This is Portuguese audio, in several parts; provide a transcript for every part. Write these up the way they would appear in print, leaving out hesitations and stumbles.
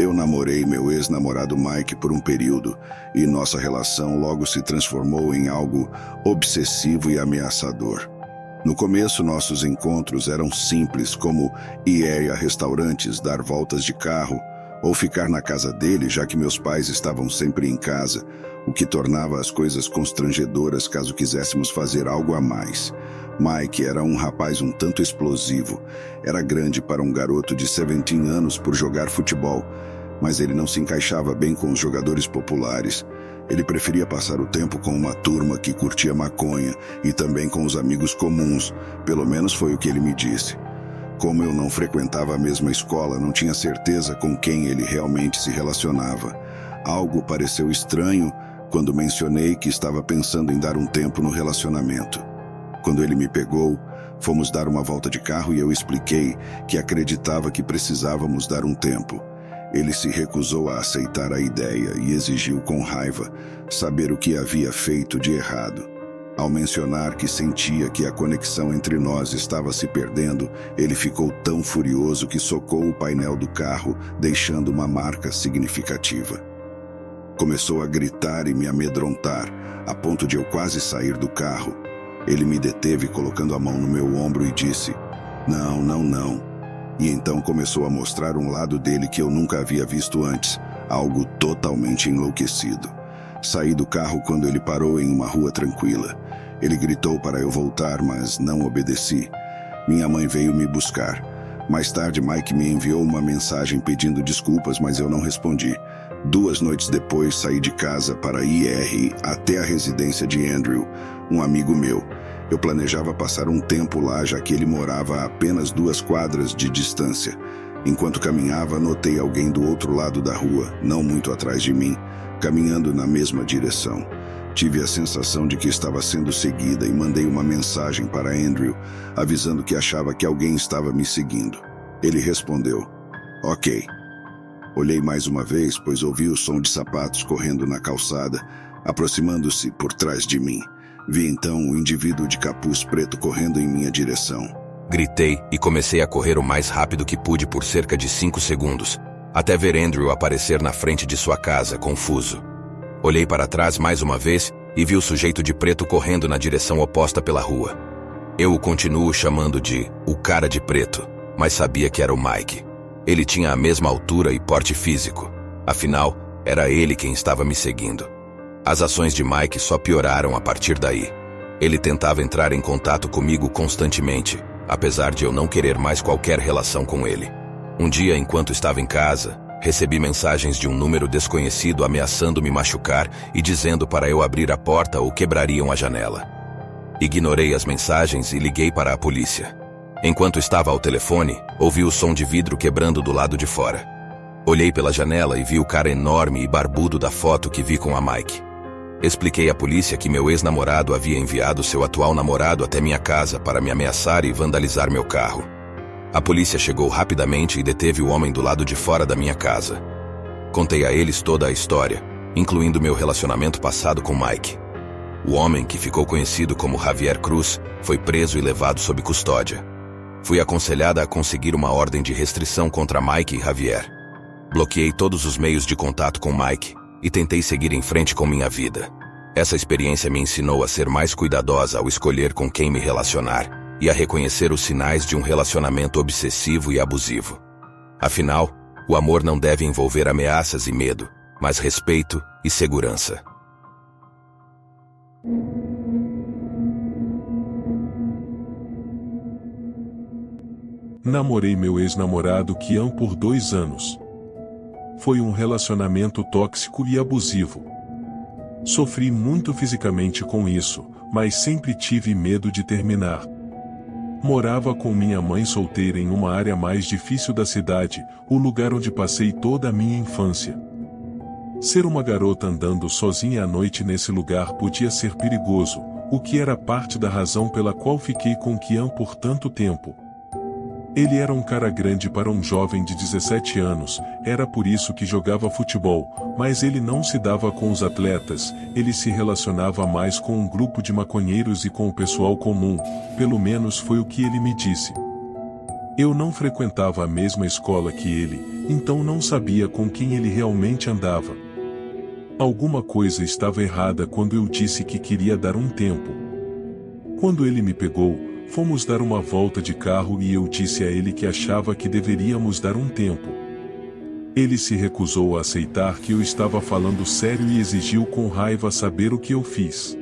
Eu namorei meu ex-namorado Mike por um período e nossa relação logo se transformou em algo obsessivo e ameaçador. No começo, nossos encontros eram simples, como ir a restaurantes, dar voltas de carro ou ficar na casa dele, já que meus pais estavam sempre em casa, o que tornava as coisas constrangedoras caso quiséssemos fazer algo a mais. Mike era um rapaz um tanto explosivo. Era grande para um garoto de 17 anos por jogar futebol, mas ele não se encaixava bem com os jogadores populares. Ele preferia passar o tempo com uma turma que curtia maconha e também com os amigos comuns, pelo menos foi o que ele me disse. Como eu não frequentava a mesma escola, não tinha certeza com quem ele realmente se relacionava. Algo pareceu estranho quando mencionei que estava pensando em dar um tempo no relacionamento. Quando ele me pegou, fomos dar uma volta de carro e eu expliquei que acreditava que precisávamos dar um tempo. Ele se recusou a aceitar a ideia e exigiu com raiva saber o que havia feito de errado. Ao mencionar que sentia que a conexão entre nós estava se perdendo, ele ficou tão furioso que socou o painel do carro, deixando uma marca significativa. Começou a gritar e me amedrontar, a ponto de eu quase sair do carro. Ele me deteve colocando a mão no meu ombro e disse: "Não, não, não." E então começou a mostrar um lado dele que eu nunca havia visto antes, algo totalmente enlouquecido. Saí do carro quando ele parou em uma rua tranquila. Ele gritou para eu voltar, mas não obedeci. Minha mãe veio me buscar. Mais tarde, Mike me enviou uma mensagem pedindo desculpas, mas eu não respondi. 2 noites depois, saí de casa para ir até a residência de Andrew, um amigo meu. Eu planejava passar um tempo lá, já que ele morava a apenas 2 quadras de distância. Enquanto caminhava, notei alguém do outro lado da rua, não muito atrás de mim, caminhando na mesma direção. Tive a sensação de que estava sendo seguida e mandei uma mensagem para Andrew, avisando que achava que alguém estava me seguindo. Ele respondeu: "Ok." Olhei mais uma vez, pois ouvi o som de sapatos correndo na calçada, aproximando-se por trás de mim. Vi então um indivíduo de capuz preto correndo em minha direção. Gritei e comecei a correr o mais rápido que pude por cerca de 5 segundos, até ver Andrew aparecer na frente de sua casa, confuso. Olhei para trás mais uma vez e vi o sujeito de preto correndo na direção oposta pela rua. Eu o continuo chamando de "o cara de preto", mas sabia que era o Mike. Ele tinha a mesma altura e porte físico. Afinal, era ele quem estava me seguindo. As ações de Mike só pioraram a partir daí. Ele tentava entrar em contato comigo constantemente, apesar de eu não querer mais qualquer relação com ele. Um dia, enquanto estava em casa, recebi mensagens de um número desconhecido ameaçando me machucar e dizendo para eu abrir a porta ou quebrariam a janela. Ignorei as mensagens e liguei para a polícia. Enquanto estava ao telefone, ouvi o som de vidro quebrando do lado de fora. Olhei pela janela e vi o cara enorme e barbudo da foto que vi com a Mike. Expliquei à polícia que meu ex-namorado havia enviado seu atual namorado até minha casa para me ameaçar e vandalizar meu carro. A polícia chegou rapidamente e deteve o homem do lado de fora da minha casa. Contei a eles toda a história, incluindo meu relacionamento passado com Mike. O homem, que ficou conhecido como Javier Cruz, foi preso e levado sob custódia. Fui aconselhada a conseguir uma ordem de restrição contra Mike e Javier. Bloqueei todos os meios de contato com Mike e tentei seguir em frente com minha vida. Essa experiência me ensinou a ser mais cuidadosa ao escolher com quem me relacionar e a reconhecer os sinais de um relacionamento obsessivo e abusivo. Afinal, o amor não deve envolver ameaças e medo, mas respeito e segurança. Namorei meu ex-namorado Kian por 2 anos. Foi um relacionamento tóxico e abusivo. Sofri muito fisicamente com isso, mas sempre tive medo de terminar. Morava com minha mãe solteira em uma área mais difícil da cidade, o lugar onde passei toda a minha infância. Ser uma garota andando sozinha à noite nesse lugar podia ser perigoso, o que era parte da razão pela qual fiquei com Kian por tanto tempo. Ele era um cara grande para um jovem de 17 anos, era por isso que jogava futebol, mas ele não se dava com os atletas, ele se relacionava mais com um grupo de maconheiros e com o pessoal comum, pelo menos foi o que ele me disse. Eu não frequentava a mesma escola que ele, então não sabia com quem ele realmente andava. Alguma coisa estava errada quando eu disse que queria dar um tempo. Quando ele me pegou, fomos dar uma volta de carro e eu disse a ele que achava que deveríamos dar um tempo. Ele se recusou a aceitar que eu estava falando sério e exigiu com raiva saber o que eu fiz.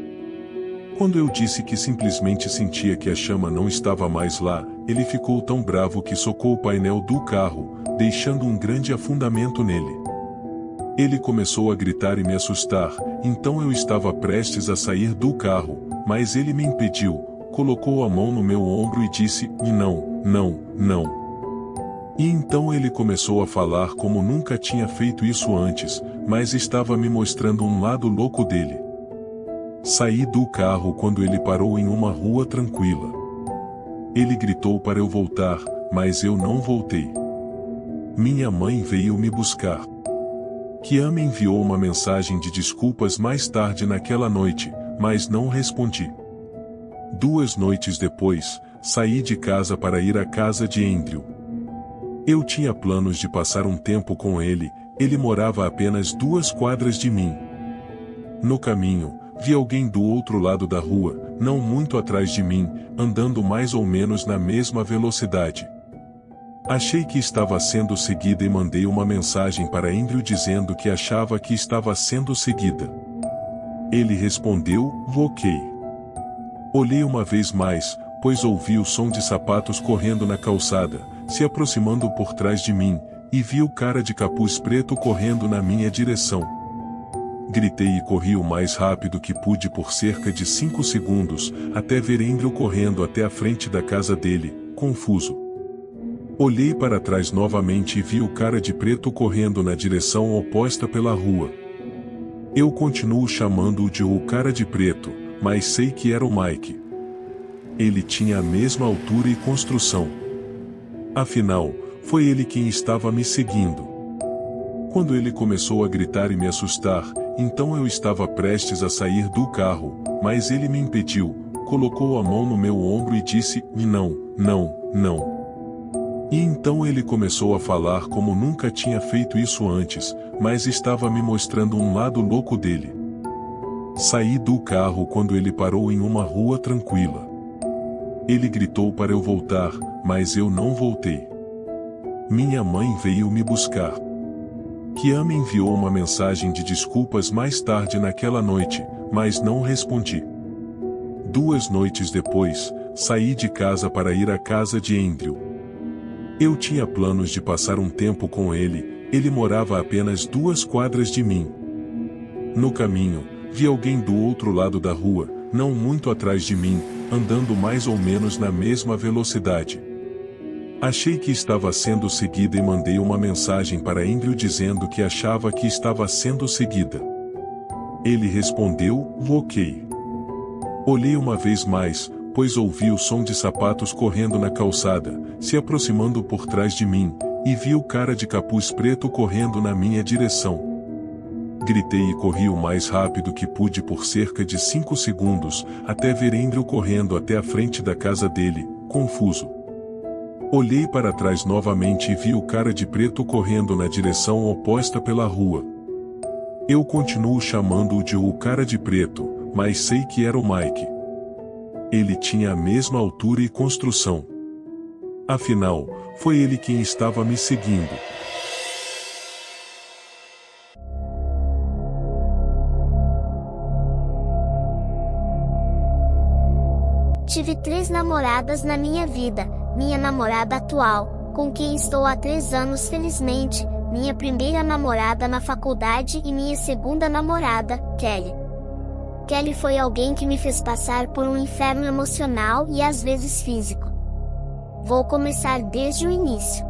Quando eu disse que simplesmente sentia que a chama não estava mais lá, ele ficou tão bravo que socou o painel do carro, deixando um grande afundamento nele. Ele começou a gritar e me assustar, então eu estava prestes a sair do carro, mas ele me impediu, colocou a mão no meu ombro e disse: "Não, não, não." E então ele começou a falar como nunca tinha feito isso antes, mas estava me mostrando um lado louco dele. Saí do carro quando ele parou em uma rua tranquila. Ele gritou para eu voltar, mas eu não voltei. Minha mãe veio me buscar. Kian me enviou uma mensagem de desculpas mais tarde naquela noite, mas não respondi. 2 noites depois, saí de casa para ir à casa de Andrew. Eu tinha planos de passar um tempo com ele morava a apenas 2 quadras de mim. No caminho, vi alguém do outro lado da rua, não muito atrás de mim, andando mais ou menos na mesma velocidade. Achei que estava sendo seguida e mandei uma mensagem para Andrew dizendo que achava que estava sendo seguida. Ele respondeu: "Ok." Olhei uma vez mais, pois ouvi o som de sapatos correndo na calçada, se aproximando por trás de mim, e vi o cara de capuz preto correndo na minha direção. Gritei e corri o mais rápido que pude por cerca de 5 segundos, até ver Andrew correndo até a frente da casa dele, confuso. Olhei para trás novamente e vi o cara de preto correndo na direção oposta pela rua. Eu continuo chamando-o de o cara de preto, mas sei que era o Mike. Ele tinha a mesma altura e construção. Afinal, foi ele quem estava me seguindo. Quando ele começou a gritar e me assustar, então eu estava prestes a sair do carro, mas ele me impediu, colocou a mão no meu ombro e disse: "Não, não, não." E então ele começou a falar como nunca tinha feito isso antes, mas estava me mostrando um lado louco dele. Saí do carro quando ele parou em uma rua tranquila. Ele gritou para eu voltar, mas eu não voltei. Minha mãe veio me buscar. Kian me enviou uma mensagem de desculpas mais tarde naquela noite, mas não respondi. 2 noites depois, saí de casa para ir à casa de Andrew. Eu tinha planos de passar um tempo com ele morava a apenas 2 quadras de mim. No caminho, vi alguém do outro lado da rua, não muito atrás de mim, andando mais ou menos na mesma velocidade. Achei que estava sendo seguida e mandei uma mensagem para Andrew dizendo que achava que estava sendo seguida. Ele respondeu: "Ok." Olhei uma vez mais, pois ouvi o som de sapatos correndo na calçada, se aproximando por trás de mim, e vi o cara de capuz preto correndo na minha direção. Gritei e corri o mais rápido que pude por cerca de 5 segundos, até ver Andrew correndo até a frente da casa dele, confuso. Olhei para trás novamente e vi o cara de preto correndo na direção oposta pela rua. Eu continuo chamando-o de o cara de preto, mas sei que era o Mike. Ele tinha a mesma altura e construção. Afinal, foi ele quem estava me seguindo. Tive 3 namoradas na minha vida. Minha namorada atual, com quem estou há 3 anos felizmente, minha primeira namorada na faculdade e minha segunda namorada, Kelly. Kelly foi alguém que me fez passar por um inferno emocional e às vezes físico. Vou começar desde o início.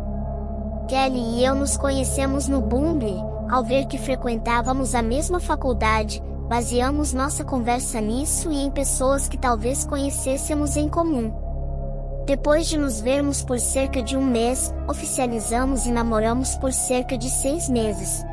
Kelly e eu nos conhecemos no Bumble. Ao ver que frequentávamos a mesma faculdade, baseamos nossa conversa nisso e em pessoas que talvez conhecêssemos em comum. Depois de nos vermos por cerca de 1 mês, oficializamos e namoramos por cerca de 6 meses.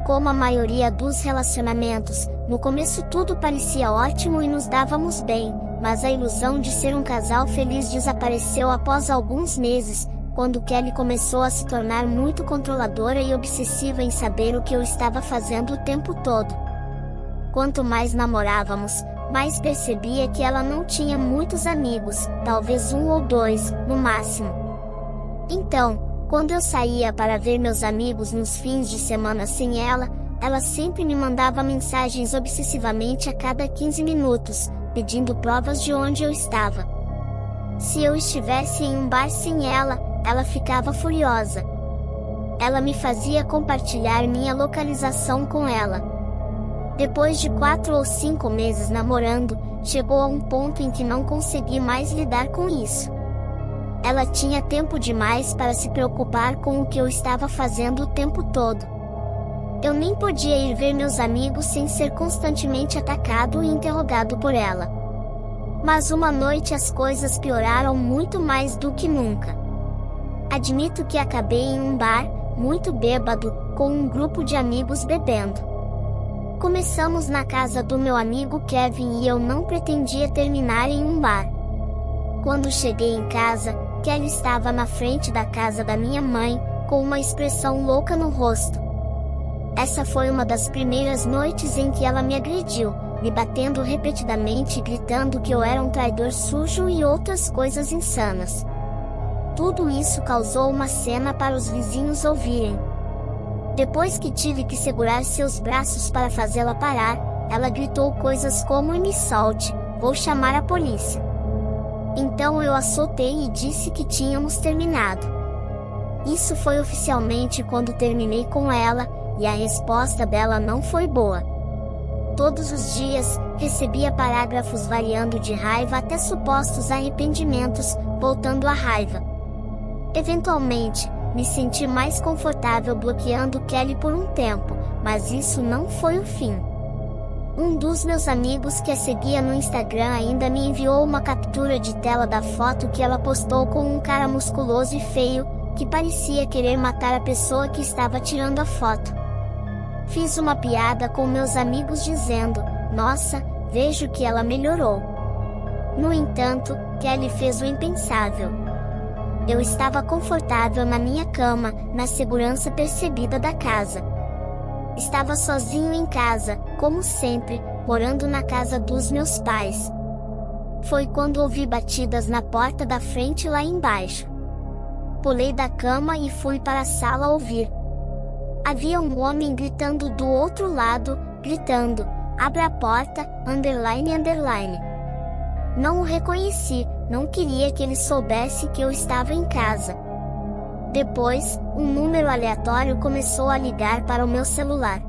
Como a maioria dos relacionamentos, no começo tudo parecia ótimo e nos dávamos bem, mas a ilusão de ser um casal feliz desapareceu após alguns meses, quando Kelly começou a se tornar muito controladora e obsessiva em saber o que eu estava fazendo o tempo todo. Quanto mais namorávamos, mais percebia que ela não tinha muitos amigos, talvez 1 ou 2, no máximo. Então, quando eu saía para ver meus amigos nos fins de semana sem ela, ela sempre me mandava mensagens obsessivamente a cada 15 minutos, pedindo provas de onde eu estava. Se eu estivesse em um bar sem ela, ela ficava furiosa. Ela me fazia compartilhar minha localização com ela. Depois de 4 ou 5 meses namorando, chegou a um ponto em que não consegui mais lidar com isso. Ela tinha tempo demais para se preocupar com o que eu estava fazendo o tempo todo. Eu nem podia ir ver meus amigos sem ser constantemente atacado e interrogado por ela. Mas uma noite as coisas pioraram muito mais do que nunca. Admito que acabei em um bar, muito bêbado, com um grupo de amigos bebendo. Começamos na casa do meu amigo Kevin e eu não pretendia terminar em um bar. Quando cheguei em casa, Kelly estava na frente da casa da minha mãe, com uma expressão louca no rosto. Essa foi uma das primeiras noites em que ela me agrediu, me batendo repetidamente e gritando que eu era um traidor sujo e outras coisas insanas. Tudo isso causou uma cena para os vizinhos ouvirem. Depois que tive que segurar seus braços para fazê-la parar, ela gritou coisas como "me solte, vou chamar a polícia". Então eu a soltei e disse que tínhamos terminado. Isso foi oficialmente quando terminei com ela, e a resposta dela não foi boa. Todos os dias, recebia parágrafos variando de raiva até supostos arrependimentos, voltando à raiva. Eventualmente, me senti mais confortável bloqueando Kelly por um tempo, mas isso não foi o fim. Um dos meus amigos que a seguia no Instagram ainda me enviou uma captura de tela da foto que ela postou com um cara musculoso e feio, que parecia querer matar a pessoa que estava tirando a foto. Fiz uma piada com meus amigos dizendo: "Nossa, vejo que ela melhorou". No entanto, Kelly fez o impensável. Eu estava confortável na minha cama, na segurança percebida da casa. Estava sozinho em casa, como sempre, morando na casa dos meus pais. Foi quando ouvi batidas na porta da frente lá embaixo. Pulei da cama e fui para a sala ouvir. Havia um homem gritando do outro lado, gritando: "Abra a porta, underline, underline". Não o reconheci, não queria que ele soubesse que eu estava em casa. Depois, um número aleatório começou a ligar para o meu celular.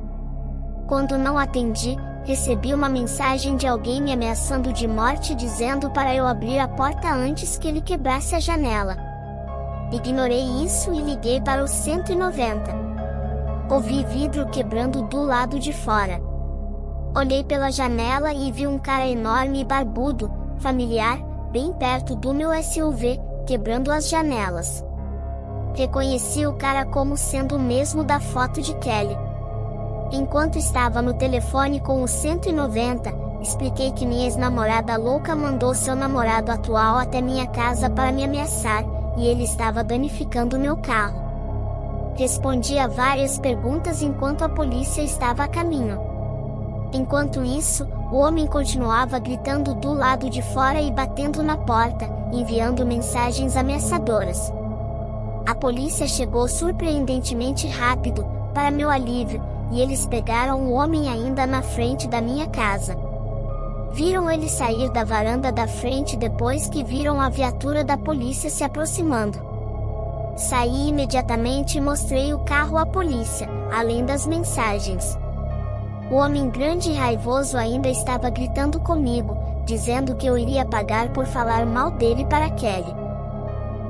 Quando não atendi, recebi uma mensagem de alguém me ameaçando de morte dizendo para eu abrir a porta antes que ele quebrasse a janela. Ignorei isso e liguei para o 190. Ouvi vidro quebrando do lado de fora. Olhei pela janela e vi um cara enorme e barbudo, familiar, bem perto do meu SUV, quebrando as janelas. Reconheci o cara como sendo o mesmo da foto de Kelly. Enquanto estava no telefone com o 190, expliquei que minha ex-namorada louca mandou seu namorado atual até minha casa para me ameaçar, e ele estava danificando meu carro. Respondi a várias perguntas enquanto a polícia estava a caminho. Enquanto isso, o homem continuava gritando do lado de fora e batendo na porta, enviando mensagens ameaçadoras. A polícia chegou surpreendentemente rápido, para meu alívio, e eles pegaram o homem ainda na frente da minha casa. Viram ele sair da varanda da frente depois que viram a viatura da polícia se aproximando. Saí imediatamente e mostrei o carro à polícia, além das mensagens. O homem grande e raivoso ainda estava gritando comigo, dizendo que eu iria pagar por falar mal dele para Kelly.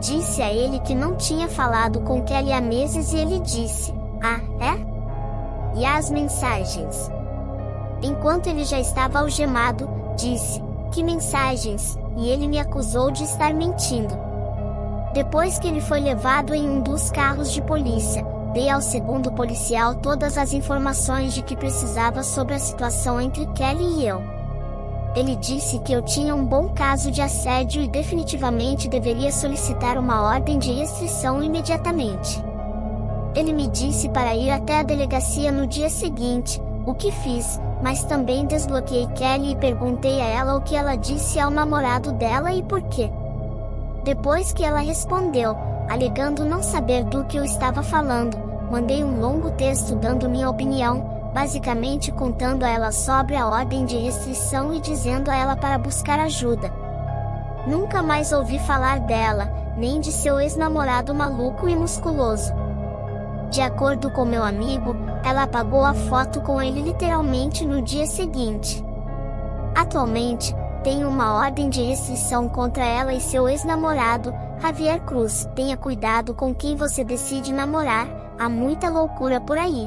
Disse a ele que não tinha falado com Kelly há meses e ele disse: "Ah, é?" E as mensagens? Enquanto ele já estava algemado, disse: "Que mensagens?" E ele me acusou de estar mentindo. Depois que ele foi levado em um dos carros de polícia, dei ao segundo policial todas as informações de que precisava sobre a situação entre Kelly e eu. Ele disse que eu tinha um bom caso de assédio e definitivamente deveria solicitar uma ordem de restrição imediatamente. Ele me disse para ir até a delegacia no dia seguinte, o que fiz, mas também desbloqueei Kelly e perguntei a ela o que ela disse ao namorado dela e por quê. Depois que ela respondeu, alegando não saber do que eu estava falando, mandei um longo texto dando minha opinião, basicamente contando a ela sobre a ordem de restrição e dizendo a ela para buscar ajuda. Nunca mais ouvi falar dela, nem de seu ex-namorado maluco e musculoso. De acordo com meu amigo, ela apagou a foto com ele literalmente no dia seguinte. Atualmente, tenho uma ordem de restrição contra ela e seu ex-namorado, Javier Cruz. Tenha cuidado com quem você decide namorar, há muita loucura por aí.